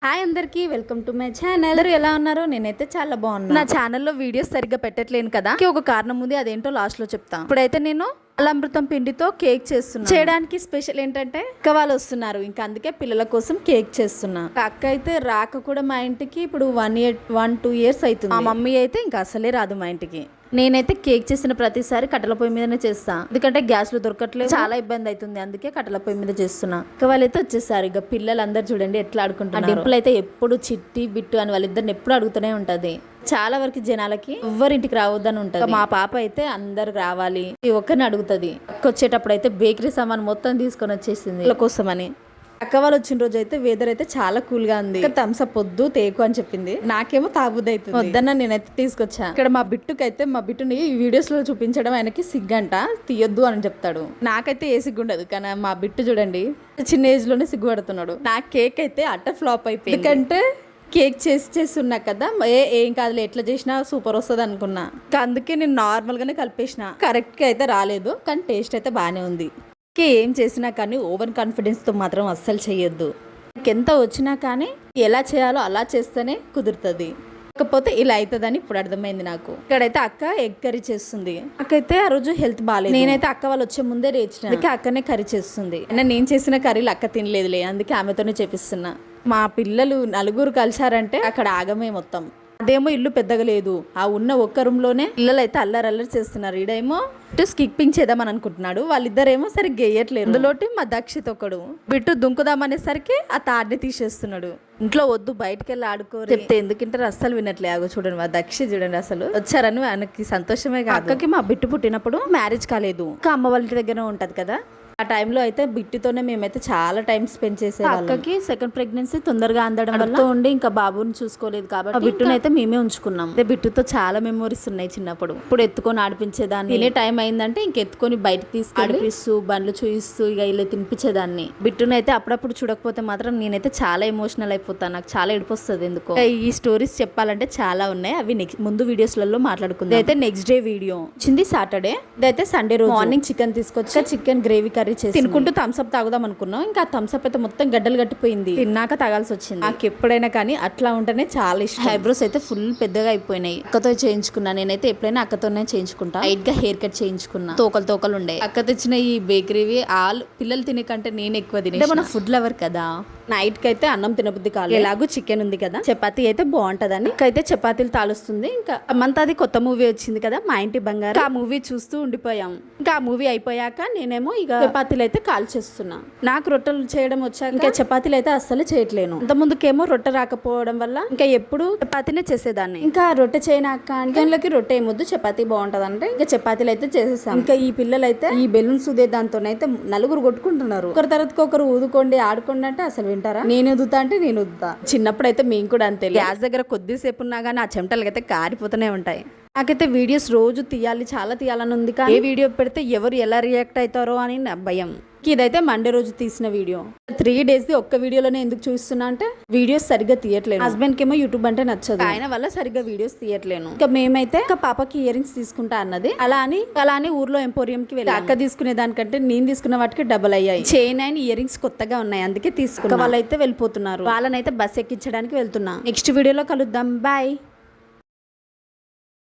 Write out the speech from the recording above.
Hi అందరికీ welcome to my channel. అందరూ ఎలా ఉన్నారు? నేనైతే చాలా బాగున్నాను. నా ఛానల్లో వీడియోస్ సరిగ్గా పెట్టట్లేను కదా, ఒక కారణం ఉంది, అదేంటో లాస్ట్ లో చెప్తాను. ఇప్పుడైతే నేను అమృతం పిండితో కేక్ చేస్తున్నా. చేయడానికి స్పెషల్ ఏంటంటే అక్క వాళ్ళు వస్తున్నారు, ఇంకా అందుకే పిల్లల కోసం కేక్ చేస్తున్నా. అక్క అయితే రాక కూడా మా ఇంటికి ఇప్పుడు 1-2 years అవుతుంది. మా మమ్మీ అయితే ఇంకా అసలే రాదు మా ఇంటికి. నేనైతే కేక్ చేసిన ప్రతిసారి కట్టెల పొయ్యి మీదనే చేస్తా, ఎందుకంటే గ్యాస్ లో దొరకట్లేదు, చాలా ఇబ్బంది అవుతుంది, అందుకే కట్టెల పొయ్యి మీద చేస్తున్నా. ఇక వాళ్ళైతే వచ్చేసారు. ఇక పిల్లలు అందరు చూడండి ఎట్లా ఆడుకుంటున్నారు. డింపుల్ అయితే ఎప్పుడు చిట్టి బిట్టు అని వాళ్ళిద్దరిని ఎప్పుడు అడుగుతూనే ఉంటది. చాలా వరకు జనాలకి ఎవ్వరింటికి రావద్దని ఉంటది. మా పాప అయితే అందరు రావాలి ఒక్కరిని అడుగుతుంది. వచ్చేటప్పుడు అయితే బేకరీ సామాన్ మొత్తం తీసుకొని వచ్చేసింది వీళ్ళ కోసమని. అక్క వాళ్ళు వచ్చిన రోజు అయితే వెదర్ అయితే చాలా కూల్ గా ఉంది. థమ్స్ అప్ వద్దు తేకు అని చెప్పింది, నాకేమో తాగుద్ది అవుతుంది, వద్దన్న నేనైతే తీసుకొచ్చా. ఇక్కడ మా బిట్టుని ఈ వీడియోస్ లో చూపించడం ఆయనకి సిగ్గంట, తీయొద్దు అని చెప్తాడు. నాకైతే ఏ సిగ్గు ఉండదు, కానీ మా బిట్టు చూడండి చిన్న ఏజ్ లోనే సిగ్గుపడుతున్నాడు. నా కేక్ అయితే అట్ట ఫ్లాప్ అయిపోయింది, ఎందుకంటే కేక్ చేస్తున్నా కదా, ఏం కాదులే ఎట్లా చేసినా సూపర్ వస్తుంది అనుకున్నా. అందుకే నేను నార్మల్ గానే కలిపేసిన, కరెక్ట్ గా అయితే రాలేదు, కానీ టేస్ట్ అయితే బాగానే ఉంది. ఏం చేసినా కానీ ఓవర్ కాన్ఫిడెన్స్ తో మాత్రం అస్సలు చేయొద్దు. ఎంత వచ్చినా కానీ ఎలా చేయాలో అలా చేస్తేనే కుదురుతుంది, కాకపోతే ఇలా అవుతుందని ఇప్పుడు అర్థమైంది నాకు. ఇక్కడైతే అక్క ఎగ్ కర్రీ చేస్తుంది. అక్కయితే ఆ రోజు హెల్త్ బాగాలేదు, నేనైతే అక్క వాళ్ళు వచ్చే ముందే రేచిన, అందుకే అక్కనే కర్రీ చేస్తుంది. నేను చేసిన కర్రీలు అక్క తినలేదులే, అందుకే ఆమెతోనే చేపిస్తున్నా. మా పిల్లలు 4 కలిసారంటే అక్కడ ఆగమే మొత్తం. అదేమో ఇల్లు పెద్దగా లేదు, ఆ ఉన్న ఒక్క రూమ్ లోనే పిల్లలు అయితే అల్లరి చేస్తున్నారు. ఈడేమో స్కిప్పింగ్ చేద్దామని అనుకుంటున్నాడు, వాళ్ళిద్దరేమో సరిగ్గా వేయట్లేదు. అందులోటి మా దక్షిత్ ఒకడు బిట్టు దుంకుదామనేసరికి ఆ తాడిని తీసేస్తున్నాడు. ఇంట్లో వద్దు బయటకు వెళ్ళి ఆడుకోరు చెప్తే ఎందుకంటారు, అస్సలు వినట్లే. ఆగో చూడండి మా దక్షి చూడండి, అసలు వచ్చారని ఆయనకి సంతోషమే కాదు. అక్కకి మా బిట్టు పుట్టినప్పుడు మ్యారేజ్ కాలేదు, ఇంకా అమ్మ వాళ్ళ దగ్గర ఉంటది కదా, ఆ టైంలో అయితే బిట్టుతోనే మేమైతే చాలా టైం స్పెండ్ చేసేది. అక్కకి సెకండ్ ప్రెగ్నెన్సీ తొందరగా అందడం వల్ల ఉండి ఇంకా బాబుని చూసుకోలేదు కాబట్టి బిట్టును అయితే మేమే ఉంచుకున్నాం. బిట్టుతో చాలా మెమోరీస్ ఉన్నాయి చిన్నప్పుడు. ఇప్పుడు ఎత్తుకొని ఆడిపించేదాన్ని, తినే టైం అయిందంటే ఇంక ఎత్తుకొని బయటకు తీసుకెళ్ళిస్తూ బండ్లు చూయిస్తూ ఇక ఇలా తినిపించేదాన్ని. బిట్టును అయితే అప్పుడప్పుడు చూడకపోతే మాత్రం నేనైతే చాలా ఎమోషనల్ అయిపోతాను, నాకు చాలా ఏడుపు వస్తుంది ఎందుకో. ఈ స్టోరీస్ చెప్పాలంటే చాలా ఉన్నాయి, అవి ముందు వీడియోస్లలో మాట్లాడుకుందాం. అయితే నెక్స్ట్ డే వీడియో వచ్చింది సాటర్డే, ఇదైతే సండే రోజు మార్నింగ్ చికెన్ తీసుకొచ్చా, చికెన్ గ్రేవీ కర్రీ తినుకుంటూ థమ్స్అప్ తాగుదాం అనుకున్నాం, ఇంకా థమ్స్అప్ అయితే మొత్తం గడ్డలు కట్టిపోయింది, తిన్నాక తాగాల్సి వచ్చింది. నాకు ఎప్పుడైనా కానీ అట్లా ఉంటేనే చాలా ఇష్టం. ఐబ్రోస్ అయితే ఫుల్ పెద్దగా అయిపోయినాయి, అక్కతో చేయించుకున్నా. నేనైతే ఎప్పుడైనా అక్కతోనే చేయించుకుంటా. లైట్ గా హెయిర్ కట్ చేయించుకున్నా, తోకలు ఉండే. అక్క తెచ్చిన ఈ బేకరీవి పిల్లలు తినే కంటే నేను ఎక్కువ తినే, మన ఫుడ్ లవర్ కదా. నైట్ కి అయితే అన్నం తినబుద్ధి కాదు, ఎలాగో చికెన్ ఉంది కదా, చపాతీ అయితే బాగుంటదని అయితే చపాతీలు తాలుస్తుంది. ఇంకా అమ్మంతాది కొత్త మూవీ వచ్చింది కదా మా ఇంటి బంగారం, ఆ మూవీ చూస్తూ ఉండిపోయాం. ఇంకా ఆ మూవీ అయిపోయాక నేనేమో ఇక చపాతీలు అయితే కాల్చేస్తున్నా. నాకు రొట్టెలు చేయడం వచ్చాక ఇంకా చపాతీలు అయితే అస్సలు చేయట్లేను. అంత ముందుకేమో రొట్టె రాకపోవడం వల్ల ఇంకా ఎప్పుడు చపాతీనే చేసేదాన్ని. ఇంకా రొట్టె చేయనాక ఇంట్లోకి రొట్టె ఏమొద్దు చపాతీ బాగుంటది అంటే ఇంకా చపాతీలు అయితే చేసేసాం. ఇంకా ఈ పిల్లలు అయితే ఈ బెలూన్స్ ఉదే దాంతోనైతే 4 కొట్టుకుంటున్నారు, ఒకరి తర్వాతకి ఒకరు ఊదుకోండి ఆడుకోండి అంటే అసలు వింటారా? నేను ఊదుతా అంటే నేను ఊదుతా. చిన్నప్పుడు అయితే మేము కూడా అంతే, గ్యాస్ దగ్గర కొద్దిసేపు ఉన్నా కానీ ఆ చెమటలకి అయితే కారిపోతూనే ఉంటాయి. నాకైతే వీడియోస్ రోజు తీయాలి, చాలా తీయాలని ఉంది, కానీ ఏ వీడియో పెడితే ఎవరు ఎలా రియాక్ట్ అవుతారో అని నా భయం. ఇదైతే మండే రోజు తీసిన వీడియో. 3 days ఒక్క వీడియోలోనే ఎందుకు చూస్తున్నా అంటే వీడియోస్ సరిగ్గా తీయట్లేదు. హస్బెండ్ కేమో యూట్యూబ్ అంటే నచ్చదు, ఆయన వల్ల సరిగ్గా వీడియోస్ తీయట్లేను. ఇంకా మేమైతే ఒక పాపకి ఇయర్ రింగ్స్ తీసుకుంటా అన్నది, అలా అని ఊర్లో ఎంపోరియం కి వెళ్ళి అక్క తీసుకునే దానికంటే నేను తీసుకున్న వాటికి డబుల్ అయ్యాయి. చైన్ అయిన ఇయర్ రింగ్స్ కొత్తగా ఉన్నాయి, అందుకే తీసుకున్నా. వాళ్ళైతే వెళ్ళిపోతున్నారు, వాళ్ళనైతే బస్ ఎక్కించడానికి వెళ్తున్నా. నెక్స్ట్ వీడియోలో కలుద్దాం, బాయ్.